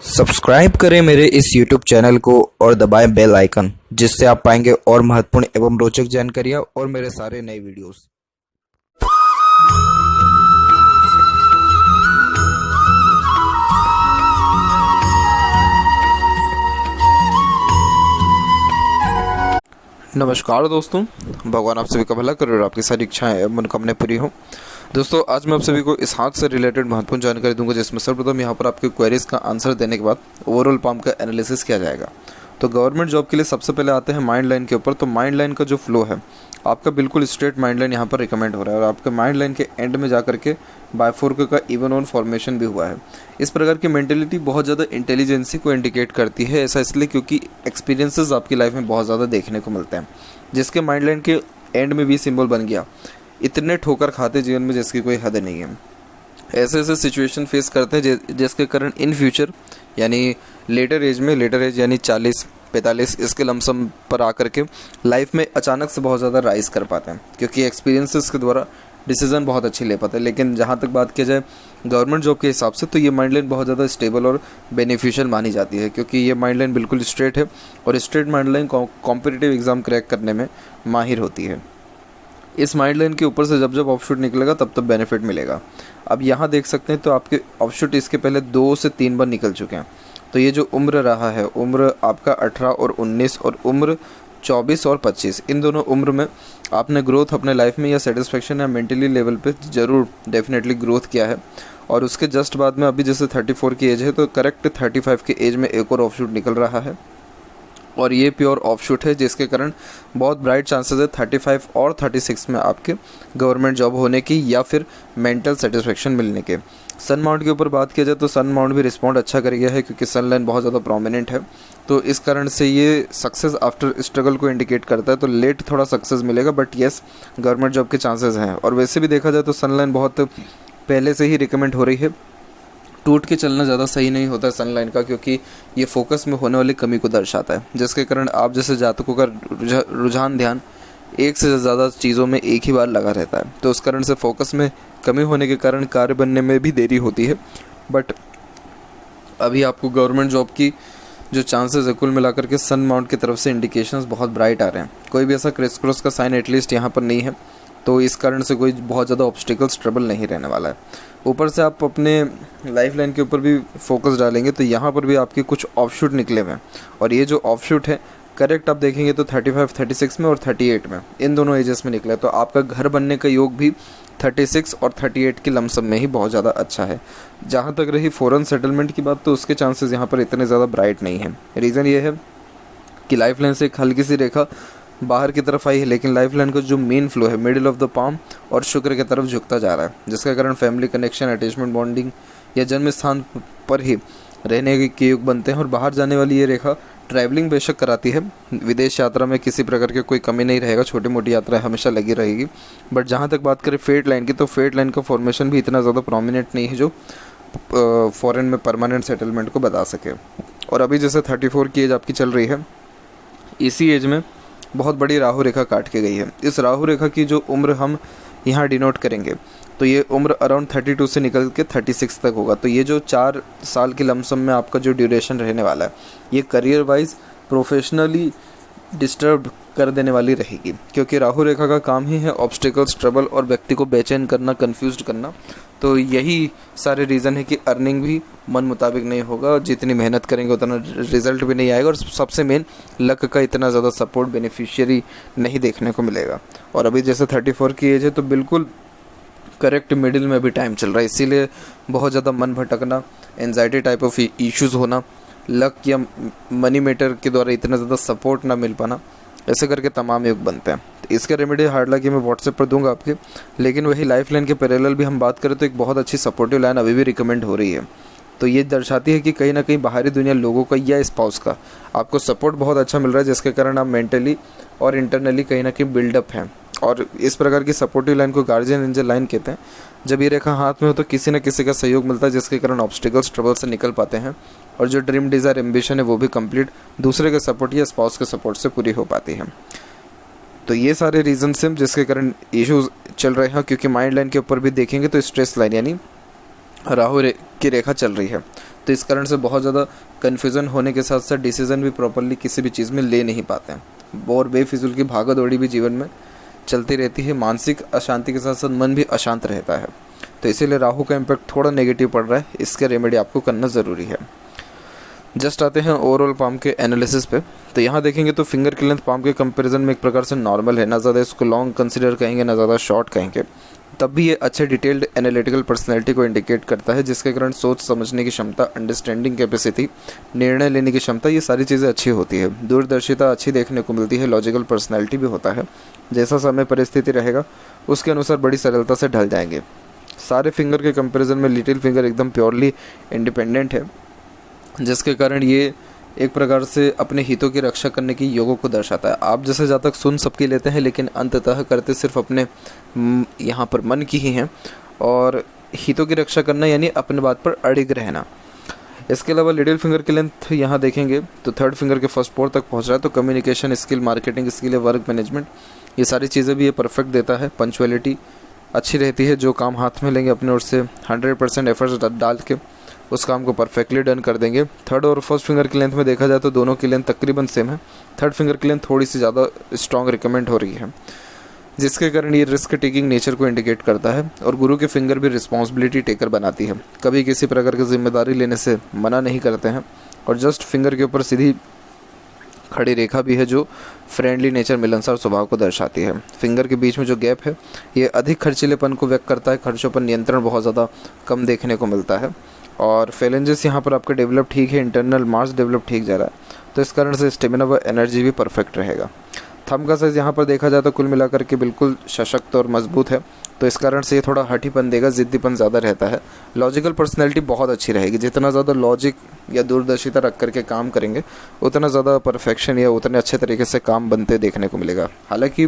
Subscribe करें मेरे इस YouTube चैनल को और दबाएं बेल आइकन, जिससे आप पाएंगे और महत्वपूर्ण एवं रोचक जानकारियां और मेरे सारे नए वीडियोस। नमस्कार दोस्तों, भगवान आप सभी का भला करे और आपकी सारी इच्छाएं एवं मनोकामनाएं पूरी हो। दोस्तों, आज मैं आप सभी को इस हाथ से रिलेटेड महत्वपूर्ण जानकारी दूंगा, जिसमें सर्वप्रथम यहाँ पर आपके क्वेरीज का आंसर देने के बाद ओवरऑल पाम का एनालिसिस किया जाएगा। तो गवर्नमेंट जॉब के लिए सबसे पहले आते हैं माइंड लाइन के ऊपर। तो माइंड लाइन का जो फ्लो है, आपका बिल्कुल स्ट्रेट माइंड लाइन यहाँ पर रिकमेंड हो रहा है और आपके माइंड लाइन के एंड में जा करके बायफोर्क का इवन ऑन फॉर्मेशन भी हुआ है। इस प्रकार की मेंटेलिटी बहुत ज़्यादा इंटेलिजेंसी को इंडिकेट करती है। ऐसा इसलिए क्योंकि एक्सपीरियंसेस आपकी लाइफ में बहुत ज़्यादा देखने को मिलते हैं। जिसके माइंड लाइन के एंड में भी सिंबल बन गया, इतने ठोकर खाते जीवन में जिसकी कोई हद नहीं है। ऐसे ऐसे सिचुएशन फेस करते हैं जिसके कारण इन फ्यूचर यानी लेटर एज यानी 40-45 इसके लमसम पर आकर के लाइफ में अचानक से बहुत ज़्यादा राइज कर पाते हैं, क्योंकि एक्सपीरियंसेस के द्वारा डिसीजन बहुत अच्छी ले पाते हैं। लेकिन जहाँ तक बात की जाए गवर्नमेंट जॉब के हिसाब से, तो ये माइंड लाइन बहुत ज़्यादा स्टेबल और बेनिफिशियल मानी जाती है, क्योंकि ये माइंड लाइन बिल्कुल स्ट्रेट है और straight mind line competitive exam crack करने में माहिर होती है। इस माइंड लाइन के ऊपर से जब जब ऑफशूट निकलेगा तब तब बेनिफिट मिलेगा। अब यहाँ देख सकते हैं तो आपके ऑफशूट इसके पहले 2 से 3 बार निकल चुके हैं। तो ये जो उम्र रहा है, उम्र आपका 18 और 19 और उम्र 24 और 25, इन दोनों उम्र में आपने ग्रोथ अपने लाइफ में या सेटिस्फेक्शन या मेंटली लेवल पे ज़रूर डेफिनेटली ग्रोथ किया है। और उसके जस्ट बाद में अभी जैसे 34 की एज है, तो करेक्ट 35 की एज में एक और ऑफशूट निकल रहा है और ये प्योर ऑफशूट है, जिसके कारण बहुत ब्राइट चांसेस है 35 और 36 में आपके गवर्नमेंट जॉब होने की या फिर मेंटल सेटिस्फेक्शन मिलने के। सन माउंट के ऊपर बात किया जाए तो सन माउंट भी रिस्पॉन्ड अच्छा कर गया है, क्योंकि सन लाइन बहुत ज़्यादा प्रोमिनेंट है। तो इस कारण से ये सक्सेस आफ्टर स्ट्रगल को इंडिकेट करता है। तो लेट थोड़ा सक्सेस मिलेगा, बट येस गवर्नमेंट जॉब के चांसेस हैं। और वैसे भी देखा जाए तो सन लाइन बहुत पहले से ही रिकमेंड हो रही है। टूट के चलना ज़्यादा सही नहीं होता है सन लाइन का, क्योंकि ये फोकस में होने वाली कमी को दर्शाता है, जिसके कारण आप जैसे जातकों का रुझान ध्यान एक से ज़्यादा चीज़ों में एक ही बार लगा रहता है। तो उस कारण से फोकस में कमी होने के कारण कार्य बनने में भी देरी होती है। बट अभी आपको गवर्नमेंट जॉब की जो चांसेस है कुल मिलाकर के सन माउंट की तरफ से इंडिकेशंस बहुत ब्राइट आ रहे हैं। कोई भी ऐसा क्रिस क्रॉस का साइन एटलीस्ट यहाँ पर नहीं है, तो इस कारण से कोई बहुत ज़्यादा ऑब्स्टिकल्स ट्रबल नहीं रहने वाला है। ऊपर से आप अपने लाइफ लाइन के ऊपर भी फोकस डालेंगे तो यहाँ पर भी आपके कुछ ऑफशूट निकले हुए हैं। और ये जो ऑफशूट है करेक्ट आप देखेंगे तो 35, 36 में और 38 में, इन दोनों एजेस में निकला है। तो आपका घर बनने का योग भी 36 और 38 की लमसम में ही बहुत ज़्यादा अच्छा है। जहाँ तक रही फॉरेन सेटलमेंट की बात, तो उसके चांसेस यहाँ पर इतने ज़्यादा ब्राइट नहीं है। रीज़न ये है कि लाइफ लाइन से एक हल्की सी रेखा बाहर की तरफ आई है, लेकिन लाइफ लाइन का जो मेन फ्लो है मिडिल ऑफ द पाम और शुक्र की तरफ झुकता जा रहा है, जिसके कारण फैमिली कनेक्शन, अटैचमेंट, बॉन्डिंग या जन्म स्थान पर ही रहने के योग बनते हैं। और बाहर जाने वाली ये रेखा ट्रैवलिंग बेशक कराती है, विदेश यात्रा में किसी प्रकार की कोई कमी नहीं रहेगा, छोटी मोटी यात्रा हमेशा लगी रहेगी। बट जहाँ तक बात करें फेट लाइन की, तो फेट लाइन का फॉर्मेशन भी इतना ज़्यादा प्रोमिनेंट नहीं है जो फॉरेन में परमानेंट सेटलमेंट को बता सके। और अभी जैसे 34 की एज आपकी चल रही है, इसी एज में बहुत बड़ी राहु रेखा काट के गई है। इस राहु रेखा की जो उम्र हम यहाँ डिनोट करेंगे, तो ये उम्र अराउंड 32 से निकल के 36 तक होगा। तो ये जो 4 साल के लमसम में आपका जो ड्यूरेशन रहने वाला है, ये करियर वाइज प्रोफेशनली डिस्टर्ब कर देने वाली रहेगी, क्योंकि राहु रेखा का काम ही है ऑब्स्टिकल्स, ट्रबल और व्यक्ति को बेचैन करना, कंफ्यूज्ड करना। तो यही सारे रीज़न है कि अर्निंग भी मन मुताबिक नहीं होगा, जितनी मेहनत करेंगे उतना रिजल्ट भी नहीं आएगा, और सबसे मेन लक का इतना ज़्यादा सपोर्ट बेनिफिशियरी नहीं देखने को मिलेगा। और अभी जैसे 34 की एज है, तो बिल्कुल करेक्ट मिडिल में भी टाइम चल रहा है, इसीलिए बहुत ज़्यादा मन भटकना, एनजाइटी टाइप ऑफ इश्यूज़ होना, लक या मनी मैटर के द्वारा इतना ज़्यादा सपोर्ट ना मिल पाना, ऐसे करके तमाम योग बनते हैं। तो इसका रेमेडी हार्ड लकी मैं व्हाट्सएप पर दूंगा आपके। लेकिन वही लाइफ लाइन के पैरेलल भी हम बात करें तो एक बहुत अच्छी सपोर्टिव लाइन अभी भी रिकमेंड हो रही है। तो ये दर्शाती है कि कहीं ना कहीं बाहरी दुनिया लोगों का या स्पाउस का आपको सपोर्ट बहुत अच्छा मिल रहा है, जिसके कारण आप मेंटली और इंटरनली कहीं ना कहीं बिल्डअप हैं। और इस प्रकार की सपोर्टिव लाइन को गार्जियन एंजल लाइन कहते हैं। जब ये रेखा हाथ में हो तो किसी न किसी का सहयोग मिलता है, जिसके कारण ऑब्स्टिकल्स, ट्रबल से निकल पाते हैं और जो ड्रीम, डिज़ायर, एम्बिशन है वो भी कंप्लीट दूसरे के सपोर्ट या स्पाउस के सपोर्ट से पूरी हो पाती है। तो ये सारे रीजंस हैं जिसके कारण इश्यूज चल रहे हैं, क्योंकि माइंड लाइन के ऊपर भी देखेंगे तो स्ट्रेस लाइन यानी राहु की रेखा चल रही है। तो इस कारण से बहुत ज़्यादा कन्फ्यूज़न होने के साथ साथ डिसीज़न भी प्रॉपरली किसी भी चीज़ में ले नहीं पाते हैं और बेफिजूल की भागा दौड़ी भी जीवन में चलती रहती है। मानसिक अशांति के साथ साथ मन भी अशांत रहता है। तो इसीलिए राहु का इम्पैक्ट थोड़ा नेगेटिव पड़ रहा है, इसका रेमेडी आपको करना ज़रूरी है। जस्ट आते हैं ओवरऑल पाम के एनालिसिस पे। तो यहाँ देखेंगे तो फिंगर की लेंथ पाम के कंपैरिजन में एक प्रकार से नॉर्मल है, ना ज़्यादा इसको लॉन्ग कंसिडर कहेंगे ना ज़्यादा शॉर्ट कहेंगे। तब भी ये अच्छे डिटेल्ड एनालिटिकल पर्सनैलिटी को इंडिकेट करता है, जिसके कारण सोच समझने की क्षमता, अंडरस्टैंडिंग कैपेसिटी, निर्णय लेने की क्षमता, ये सारी चीज़ें अच्छी होती है। दूरदर्शिता अच्छी देखने को मिलती है, लॉजिकल पर्सनैलिटी भी होता है। जैसा समय परिस्थिति रहेगा उसके अनुसार बड़ी सरलता से ढल जाएंगे। सारे फिंगर के कंपैरिजन में लिटिल फिंगर एकदम प्योरली इंडिपेंडेंट है, जिसके कारण ये एक प्रकार से अपने हितों की रक्षा करने की योगों को दर्शाता है। आप जैसे जातक सुन सबकी लेते हैं, लेकिन अंततः करते सिर्फ अपने यहाँ पर मन की ही हैं, और हितों की रक्षा करना यानी अपने बात पर अड़िग रहना। इसके अलावा लिटिल फिंगर की लेंथ यहाँ देखेंगे तो थर्ड फिंगर के फर्स्ट पोर तक पहुँच रहा है। तो communication skill, marketing skill, work management, ये सारी चीज़ें भी ये परफेक्ट देता है। पंचुअलिटी अच्छी रहती है, जो काम हाथ में लेंगे अपने ओर से 100% एफर्ट्स डाल के उस काम को परफेक्टली डन कर देंगे। थर्ड और फर्स्ट फिंगर की लेंथ में देखा जाए तो दोनों की लेंथ तकरीबन सेम है। थर्ड फिंगर की लेंथ थोड़ी सी ज़्यादा स्ट्रॉन्ग रिकमेंड हो रही है, जिसके कारण ये रिस्क टेकिंग नेचर को इंडिकेट करता है। और गुरु के फिंगर भी रिस्पॉन्सिबिलिटी टेकर बनाती है, कभी किसी प्रकार की जिम्मेदारी लेने से मना नहीं करते हैं। और जस्ट फिंगर के ऊपर सीधी खड़ी रेखा भी है, जो फ्रेंडली नेचर, मिलनसार स्वभाव को दर्शाती है। फिंगर के बीच में जो गैप है ये अधिक खर्चीलेपन को व्यक्त करता है। खर्चों पर नियंत्रण बहुत ज़्यादा कम देखने को मिलता है। और फेलेंजेस यहाँ पर आपका डेवलप ठीक है, इंटरनल मार्च डेवलप ठीक जा रहा है, तो इस कारण से स्टेमिना व एनर्जी भी परफेक्ट रहेगा। थंब का साइज़ यहाँ पर देखा जाए तो कुल मिलाकर के बिल्कुल सशक्त और मजबूत है, तो इस कारण से ये थोड़ा हठीपन देगा, ज़िद्दीपन ज़्यादा रहता है। लॉजिकल पर्सनैलिटी बहुत अच्छी रहेगी, जितना ज़्यादा लॉजिक या दूरदर्शिता रख करके काम करेंगे उतना ज़्यादा परफेक्शन या उतने अच्छे तरीके से काम बनते देखने को मिलेगा। हालांकि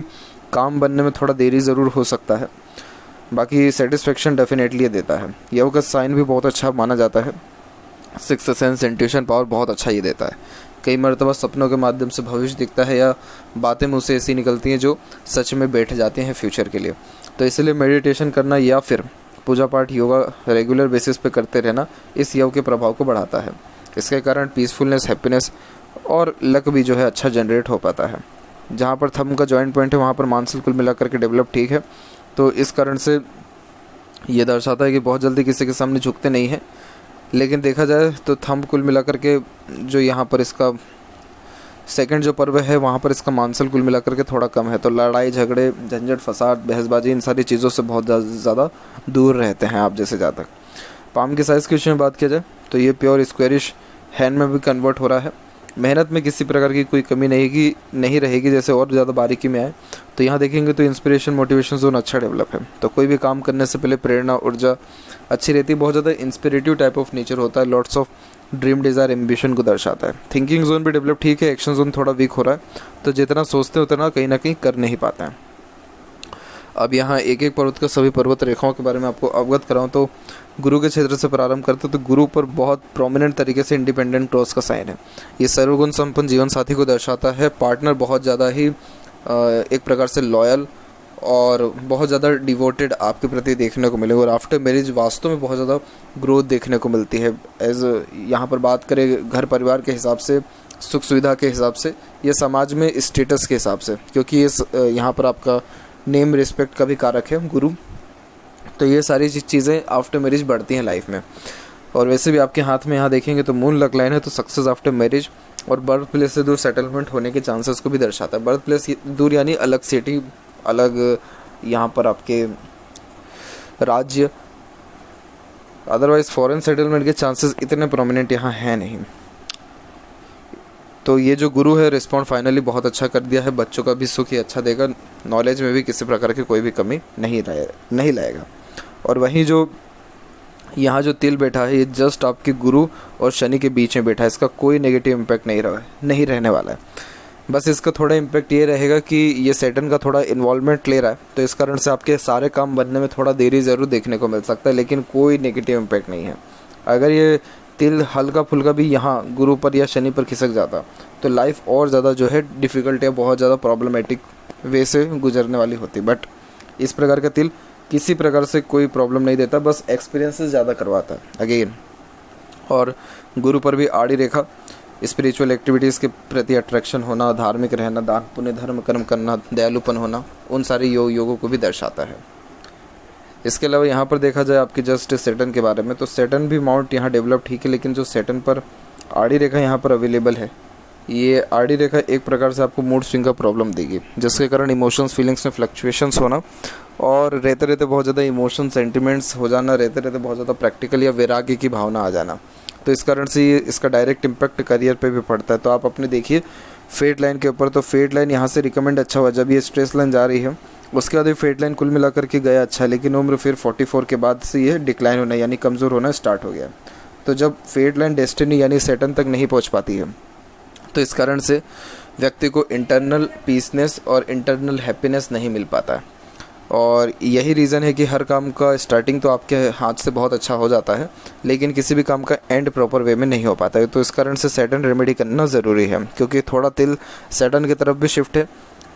काम बनने में थोड़ा देरी ज़रूर हो सकता है, बाकी सेटिस्फेक्शन डेफिनेटली ये देता है। योग का साइन भी बहुत अच्छा माना जाता है। सिक्स्थ सेंस, इंट्यूशन पावर बहुत अच्छा ये देता है। कई मरतबा सपनों के माध्यम से भविष्य दिखता है या बातें मुँह से ऐसी निकलती हैं जो सच में बैठ जाती हैं फ्यूचर के लिए। तो इसलिए मेडिटेशन करना या फिर पूजा पाठ, योगा रेगुलर बेसिस पे करते रहना इस योग के प्रभाव को बढ़ाता है। इसके कारण पीसफुलनेस, हैप्पीनेस और लक भी जो है अच्छा जनरेट हो पाता है। जहाँ पर थंब का जॉइंट पॉइंट है वहाँ पर मानसिक कुल मिलाकर के डेवलप ठीक है, तो इस कारण से ये दर्शाता है कि बहुत जल्दी किसी के सामने झुकते नहीं हैं। लेकिन देखा जाए तो थंब कुल मिलाकर के जो यहाँ पर इसका सेकंड जो पर्व है वहाँ पर इसका मानसल कुल मिलाकर के थोड़ा कम है, तो लड़ाई झगड़े, झंझट, फसाद, बहसबाजी, इन सारी चीज़ों से बहुत ज़्यादा दूर रहते हैं आप जैसे जातक। पाम के साइज़ के विषय में बात किया जाए तो ये प्योर स्क्वेरिश हैंड में भी कन्वर्ट हो रहा है। मेहनत में किसी प्रकार की कोई कमी नहीं रहेगी, जैसे और ज़्यादा बारीकी में आए तो यहाँ देखेंगे तो इंस्पिरेशन, मोटिवेशन जोन अच्छा डेवलप है। तो कोई भी काम करने से पहले प्रेरणा, ऊर्जा अच्छी रहती है। बहुत ज़्यादा इंस्पिरेटिव टाइप ऑफ नेचर होता है। Lots of dream, desire, ambition को दर्शाता है। थिंकिंग जोन भी डेवलप ठीक है। एक्शन जोन थोड़ा वीक हो रहा है, तो जितना सोचते हैं उतना कहीं ना कहीं कर नहीं पाते हैं। अब यहाँ एक एक पर्वत का सभी पर्वत रेखाओं के बारे में आपको अवगत कराऊँ तो गुरु के क्षेत्र से प्रारंभ करते तो गुरु पर बहुत प्रोमिनेंट तरीके से इंडिपेंडेंट क्रॉस का साइन है। ये सर्वगुण संपन्न जीवन साथी को दर्शाता है। पार्टनर बहुत ज़्यादा ही एक प्रकार से लॉयल और बहुत ज़्यादा डिवोटेड आपके प्रति देखने को मिलेगा। और आफ्टर मैरिज वास्तव में बहुत ज़्यादा ग्रोथ देखने को मिलती है। एज यहाँ पर बात करें घर परिवार के हिसाब से, सुख सुविधा के हिसाब से, या समाज में स्टेटस के हिसाब से, क्योंकि ये यहाँ पर आपका नेम रिस्पेक्ट का भी कारक है गुरु। तो ये सारी चीज़ें आफ्टर मैरिज बढ़ती हैं लाइफ में। और वैसे भी आपके हाथ में यहाँ देखेंगे तो मून लक लाइन है, तो सक्सेस आफ्टर मैरिज और बर्थ प्लेस से दूर सेटलमेंट होने के चांसेस को भी दर्शाता है। बर्थ प्लेस दूर यानी अलग सिटी, अलग यहाँ पर आपके राज्य, अदरवाइज फॉरेन सेटलमेंट के चांसेस इतने प्रोमिनेंट यहाँ हैं नहीं। तो ये जो गुरु है रिस्पॉन्ड फाइनली बहुत अच्छा कर दिया है। बच्चों का भी सुख ही अच्छा देगा। नॉलेज में भी किसी प्रकार की कोई भी कमी नहीं लाएगा। और वहीं जो यहाँ जो तिल बैठा है ये जस्ट आपके गुरु और शनि के बीच में बैठा है। इसका कोई नेगेटिव इम्पैक्ट नहीं रहने वाला है। बस इसका थोड़ा इम्पैक्ट ये रहेगा कि ये सैटर्न का थोड़ा इन्वॉल्वमेंट ले रहा है, तो इस कारण से आपके सारे काम बनने में थोड़ा देरी ज़रूर देखने को मिल सकता है, लेकिन कोई नेगेटिव इम्पैक्ट नहीं है। अगर ये तिल हल्का फुल्का भी यहाँ गुरु पर या शनि पर खिसक जाता तो लाइफ और ज़्यादा जो है डिफ़िकल्ट या बहुत ज़्यादा प्रॉब्लमेटिक वे से गुजरने वाली होती। बट इस प्रकार का तिल किसी प्रकार से कोई प्रॉब्लम नहीं देता, बस एक्सपीरियंसेस ज़्यादा करवाता है। अगेन और गुरु पर भी आड़ी रेखा स्पिरिचुअल एक्टिविटीज़ के प्रति अट्रैक्शन होना, धार्मिक रहना, दान पुण्य धर्म कर्म करना, दयालुपन होना, उन सारे योगों को भी दर्शाता है। इसके अलावा यहाँ पर देखा जाए आपकी जस्ट सैटर्न के बारे में, तो सैटर्न भी माउंट यहाँ डेवलप ठीक है, लेकिन जो सैटर्न पर आड़ी रेखा यहाँ पर अवेलेबल है, ये आड़ी रेखा एक प्रकार से आपको मूड स्विंग का प्रॉब्लम देगी, जिसके कारण इमोशंस फीलिंग्स में फ्लक्चुएशंस होना और रहते रहते बहुत ज़्यादा इमोशन सेंटिमेंट्स हो जाना, रहते रहते बहुत ज़्यादा प्रैक्टिकल या वैराग्य की भावना आ जाना। तो इस कारण से इसका डायरेक्ट इम्पैक्ट करियर पे भी पड़ता है। तो आप अपने देखिए फेट लाइन के ऊपर, तो फेट लाइन यहाँ से रिकमेंड अच्छा हुआ, जब ये स्ट्रेस लाइन जा रही है उसके बाद ये फेट लाइन कुल मिलाकर के गया अच्छा है, लेकिन उम्र फिर 44 के बाद से ये डिक्लाइन होना यानी कमज़ोर होना स्टार्ट हो गया। तो जब फेट लाइन डेस्टिनी यानी सैटर्न तक नहीं पहुँच पाती है, तो इस कारण से व्यक्ति को इंटरनल पीसनेस और इंटरनल हैप्पीनेस नहीं मिल पाता है। और यही रीज़न है कि हर काम का स्टार्टिंग तो आपके हाथ से बहुत अच्छा हो जाता है, लेकिन किसी भी काम का एंड प्रॉपर वे में नहीं हो पाता है। तो इस कारण से सैटर्न रेमेडी करना ज़रूरी है, क्योंकि थोड़ा तिल सैटर्न की तरफ भी शिफ्ट है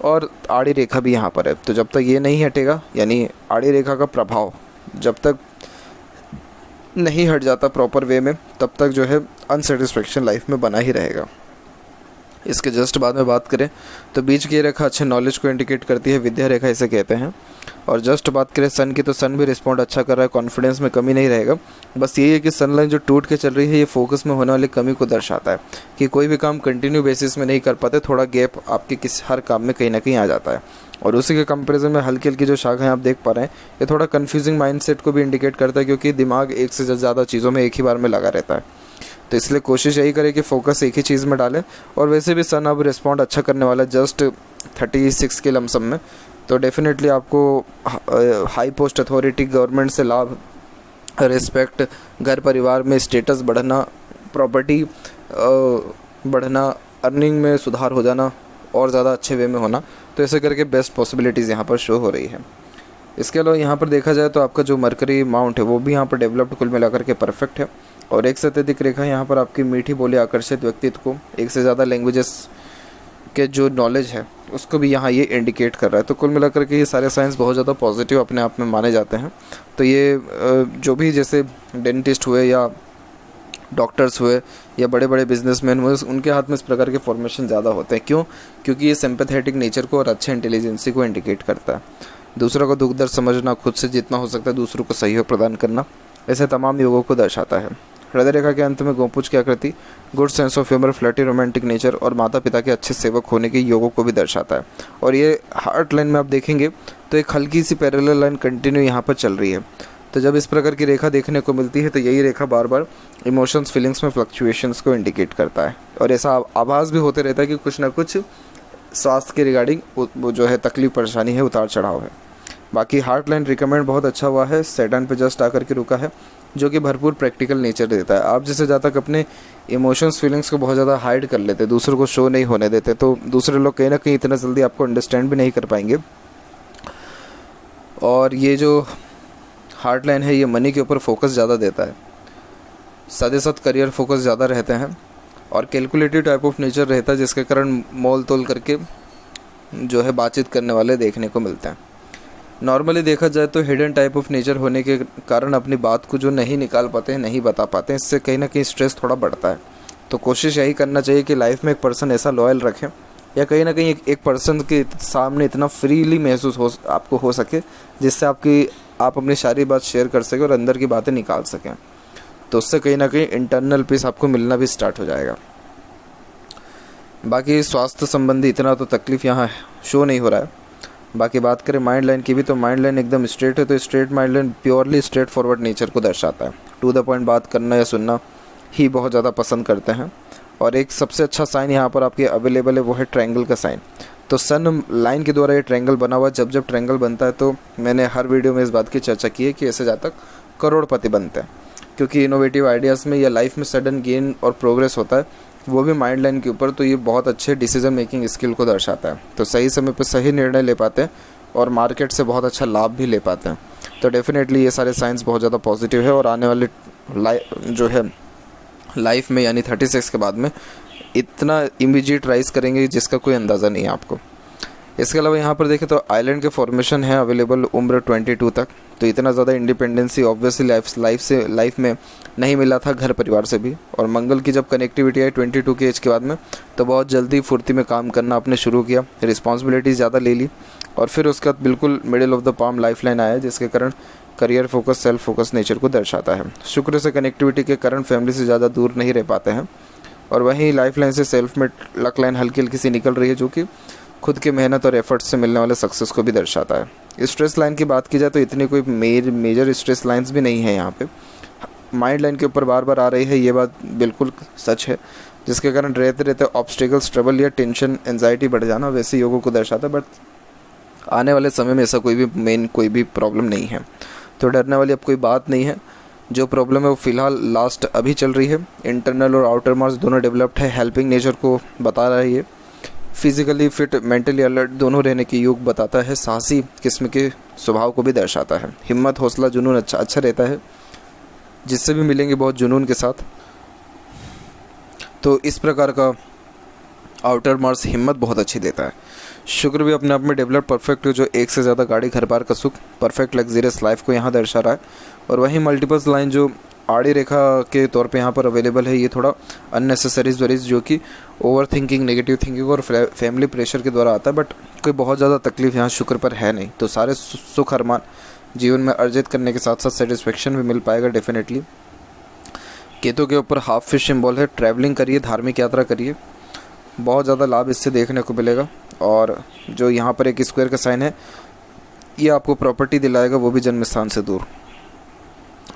और आड़ी रेखा भी यहाँ पर है। तो जब तक ये नहीं हटेगा, यानी आड़ी रेखा का प्रभाव जब तक नहीं हट जाता प्रॉपर वे में, तब तक जो है अनसेटिस्फेक्शन लाइफ में बना ही रहेगा। इसके जस्ट बाद में बात करें तो बीच की रेखा अच्छे नॉलेज को इंडिकेट करती है, विद्या रेखा इसे कहते हैं। और जस्ट बात करें सन की, तो सन भी रिस्पॉन्ड अच्छा कर रहा है, कॉन्फिडेंस में कमी नहीं रहेगा। बस यही है कि सन लाइन जो टूट के चल रही है, ये फोकस में होने वाली कमी को दर्शाता है कि कोई भी काम कंटिन्यू बेसिस में नहीं कर पाते, थोड़ा गैप आपके किसी हर काम में कहीं ना कहीं आ जाता है। और उसी के कंपैरिजन में हल्की हल्की जो शाखाएं आप देख पा रहे हैं, ये थोड़ा कन्फ्यूजिंग माइंडसेट को भी इंडिकेट करता है, क्योंकि दिमाग एक से ज़्यादा चीज़ों में एक ही बार में लगा रहता है। तो इसलिए कोशिश यही करें कि फोकस एक ही चीज़ में डालें। और वैसे भी सन अब रिस्पॉन्ड अच्छा करने वाला है जस्ट 36 के लमसम में, तो डेफिनेटली आपको हाई पोस्ट अथॉरिटी, गवर्नमेंट से लाभ, रिस्पेक्ट, घर परिवार में स्टेटस बढ़ना, प्रॉपर्टी बढ़ना, अर्निंग में सुधार हो जाना और ज़्यादा अच्छे वे में होना, तो ऐसे करके बेस्ट पॉसिबिलिटीज़ यहाँ पर शो हो रही है। इसके अलावा यहाँ पर देखा जाए तो आपका जो मरकरी माउंट है वो भी यहाँ पर डेवलप्ड कुल मिलाकर के परफेक्ट है। और एक से अत्यधिक रेखा यहाँ पर आपकी मीठी बोली आकर्षित व्यक्तित्व को, एक से ज़्यादा लैंग्वेजेस के जो नॉलेज है उसको भी यहाँ ये इंडिकेट कर रहा है। तो कुल मिलाकर के ये सारे साइंस बहुत ज़्यादा पॉजिटिव अपने आप में माने जाते हैं। तो ये जो भी जैसे डेंटिस्ट हुए या डॉक्टर्स हुए या बड़े बड़े बिजनेसमैन हुए, उनके हाथ में इस प्रकार के फॉर्मेशन ज़्यादा होते हैं। क्यों? क्योंकि ये सिंपैथेटिक नेचर को और अच्छे इंटेलिजेंसी को इंडिकेट करता है। दूसरों को दुख दर्द समझना, खुद से जितना हो सकता है दूसरों को सहयोग प्रदान करना, ऐसे तमाम योगों को दर्शाता है। हृदय रेखा के अंत में गोपुज की आकृति good sense of humour, flirty, romantic nature और माता पिता के अच्छे सेवक होने के योगों को भी दर्शाता है। और ये हार्ट लाइन में आप देखेंगे तो एक हल्की सी पैरेलल लाइन कंटिन्यू यहाँ पर चल रही है। तो जब इस प्रकार की रेखा देखने को मिलती है तो यही रेखा बार बार इमोशंस, फीलिंग्स में फ्लक्चुएशंस को इंडिकेट करता है। और ऐसा आभास भी होते रहता है कि कुछ ना कुछ स्वास्थ्य के रिगार्डिंग वो जो है तकलीफ परेशानी है, उतार चढ़ाव है। बाकी हार्ट लाइन रिकमेंड बहुत अच्छा हुआ है, सैटर्न पे जस्ट आकर के रुका है, जो कि भरपूर प्रैक्टिकल नेचर देता है। आप जैसे ज़्यादा तक अपने इमोशंस, फीलिंग्स को बहुत ज़्यादा हाइड कर लेते, दूसरों को शो नहीं होने देते, तो दूसरे लोग कहीं ना कहीं इतना जल्दी आपको अंडरस्टैंड भी नहीं कर पाएंगे। और ये जो हार्ट लाइन है ये मनी के ऊपर फोकस ज़्यादा देता है, साथ ही साथ करियर फोकस ज़्यादा रहते हैं और कैलकुलेटिव टाइप ऑफ नेचर रहता है, जिसके कारण मोल तोल करके जो है बातचीत करने वाले देखने को मिलते हैं। नॉर्मली देखा जाए तो हिडन टाइप ऑफ नेचर होने के कारण अपनी बात को जो नहीं निकाल पाते हैं, नहीं बता पाते हैं, इससे कहीं ना कहीं स्ट्रेस थोड़ा बढ़ता है। तो कोशिश यही करना चाहिए कि लाइफ में एक पर्सन ऐसा लॉयल रखें या कहीं ना कहीं एक पर्सन के सामने इतना फ्रीली महसूस हो आपको हो सके, जिससे आप अपनी सारी बात शेयर कर सकें और अंदर की बातें निकाल सकें। तो उससे कहीं ना कहीं इंटरनल पीस आपको मिलना भी स्टार्ट हो जाएगा। बाकी स्वास्थ्य संबंधी इतना तो तकलीफ यहाँ शो नहीं हो रहा है। बाकी बात करें माइंड लाइन की भी, तो माइंड लाइन एकदम स्ट्रेट है। तो straight mind line purely straight forward nature को दर्शाता है। टू द पॉइंट बात करना या सुनना ही बहुत ज़्यादा पसंद करते हैं। और एक सबसे अच्छा साइन यहाँ पर आपके अवेलेबल है, वो है ट्रायंगल का साइन। तो सन लाइन के द्वारा ये ट्रायंगल बना हुआ, जब ट्रायंगल बनता है तो मैंने हर वीडियो में इस बात की चर्चा की है कि ऐसे जातक करोड़पति बनते हैं, क्योंकि इनोवेटिव आइडियाज़ में या लाइफ में सडन गेन और प्रोग्रेस होता है, वो भी माइंड लाइन के ऊपर। तो ये बहुत अच्छे डिसीजन मेकिंग स्किल को दर्शाता है। तो सही समय पर सही निर्णय ले पाते हैं और मार्केट से बहुत अच्छा लाभ भी ले पाते हैं। तो डेफिनेटली ये सारे साइंस बहुत ज़्यादा पॉजिटिव है और आने वाले जो है लाइफ में यानी 36 के बाद में इतना इमीडिएट राइज करेंगे जिसका कोई अंदाज़ा नहीं है आपको। इसके अलावा यहाँ पर देखें तो आइलैंड के फॉर्मेशन है अवेलेबल उम्र 22 तक, तो इतना ज़्यादा इंडिपेंडेंसी ऑब्वियसली लाइफ में नहीं मिला था घर परिवार से भी। और मंगल की जब कनेक्टिविटी आई 22 के एज के बाद में, तो बहुत जल्दी फुर्ती में काम करना आपने शुरू किया, रिस्पॉन्सिबिलिटीज़ ज़्यादा ले ली, और फिर उसके बाद बिल्कुल middle of the palm life line आया, जिसके कारण career focus self focus nature को दर्शाता है। शुक्र से कनेक्टिविटी के कारण फैमिली से ज़्यादा दूर नहीं रह पाते हैं, और वहीं लाइफ लाइन से सेल्फ में लक लाइन हल्की हल्की सी निकल रही है, जो कि खुद की मेहनत और एफर्ट्स से मिलने वाले सक्सेस को भी दर्शाता है। स्ट्रेस लाइन की बात की जाए तो इतनी कोई मेजर स्ट्रेस लाइंस भी नहीं है यहाँ पे। माइंड लाइन के ऊपर बार बार आ रही है, ये बात बिल्कुल सच है, जिसके कारण रहते रहते ऑब्स्टिकल्स, ट्रबल या टेंशन, एंजाइटी बढ़ जाना वैसे योगों को दर्शाता है। बट आने वाले समय में ऐसा कोई भी प्रॉब्लम नहीं है, तो डरने वाली अब कोई बात नहीं है। जो प्रॉब्लम है वो फिलहाल लास्ट अभी चल रही है। इंटरनल और आउटर मार्स दोनों डेवलप्ड है, हेल्पिंग नेचर को बता रही है। फिजिकली फिट, मेंटली अलर्ट दोनों रहने की योग बताता है। साहसी किस्म के स्वभाव को भी दर्शाता है। हिम्मत, हौसला, जुनून अच्छा रहता है, जिससे भी मिलेंगे बहुत जुनून के साथ। तो इस प्रकार का आउटर मार्स हिम्मत बहुत अच्छी देता है। शुक्र भी अपने आप में डेवलप परफेक्ट है, जो एक से ज़्यादा गाड़ी, घर बार का सुख, परफेक्ट लग्जरियस लाइफ को यहाँ दर्शा रहा है। और वहीं मल्टीपल्स लाइन जो आड़ी रेखा के तौर पे यहाँ पर अवेलेबल है, ये थोड़ा अननेसेसरीज वरीज, जो कि ओवर थिंकिंग, नेगेटिव थिंकिंग और फैमिली प्रेशर के द्वारा आता है। बट कोई बहुत ज़्यादा तकलीफ यहाँ शुक्र पर है नहीं, तो सारे सुख अरमान जीवन में अर्जित करने के साथ साथ सेटिस्फेक्शन भी मिल पाएगा डेफिनेटली। केतु के ऊपर हाफ फिश सिंबल है। ट्रैवलिंग करिए, धार्मिक यात्रा करिए, बहुत ज़्यादा लाभ इससे देखने को मिलेगा। और जो यहाँ पर एक स्क्वायर का साइन है, ये आपको प्रॉपर्टी दिलाएगा, वो भी जन्म स्थान से दूर।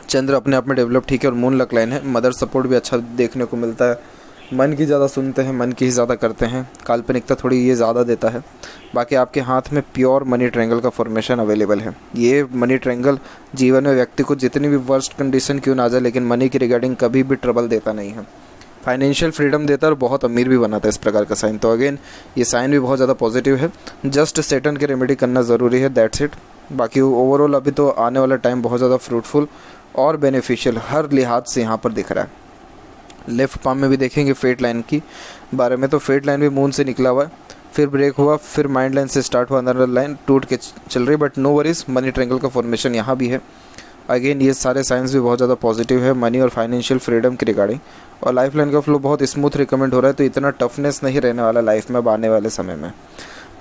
चंद्र अपने आप में डेवलप ठीक है, और मून लक लाइन है। मदर सपोर्ट भी अच्छा देखने को मिलता है। मन की ज़्यादा सुनते हैं, मन की ही ज़्यादा करते हैं, काल्पनिकता थोड़ी ये ज़्यादा देता है। बाकी आपके हाथ में प्योर मनी ट्रायंगल का फॉर्मेशन अवेलेबल है। ये मनी ट्रायंगल जीवन में व्यक्ति को जितनी भी वर्स्ट कंडीशन क्यों ना आ जाए, लेकिन मनी की रिगार्डिंग कभी भी ट्रबल देता नहीं है। फाइनेंशियल फ्रीडम देता है और बहुत अमीर भी बनाता है इस प्रकार का साइन। तो अगेन ये साइन भी बहुत ज़्यादा पॉजिटिव है। जस्ट सेटन के रेमेडी करना ज़रूरी है, दैट्स इट। बाकी ओवरऑल अभी तो आने वाला टाइम बहुत ज़्यादा फ्रूटफुल और बेनिफिशियल हर लिहाज से यहाँ पर दिख रहा है। लेफ्ट पाम में भी देखेंगे फेट लाइन की बारे में, तो फेट लाइन भी मून से निकला हुआ है, फिर ब्रेक हुआ, फिर माइंड लाइन से स्टार्ट हुआ, अंदर लाइन टूट के चल रही। But no worries, money triangle का फॉर्मेशन यहाँ भी है। अगेन ये सारे साइंस भी बहुत ज़्यादा पॉजिटिव है मनी और फाइनेंशियल फ्रीडम की रिगार्डिंग। और लाइफ लाइन का फ्लो बहुत स्मूथ रिकमेंड हो रहा है, तो इतना टफनेस नहीं रहने वाला लाइफ में अब आने वाले समय में।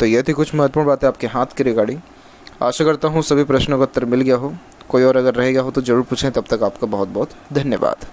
तो ये थी कुछ महत्वपूर्ण बातें आपके हाथ की रिगार्डिंग। आशा करता हूँ सभी प्रश्नों का उत्तर मिल गया हो। कोई और अगर रह गया हो तो ज़रूर पूछें। तब तक आपका बहुत बहुत धन्यवाद।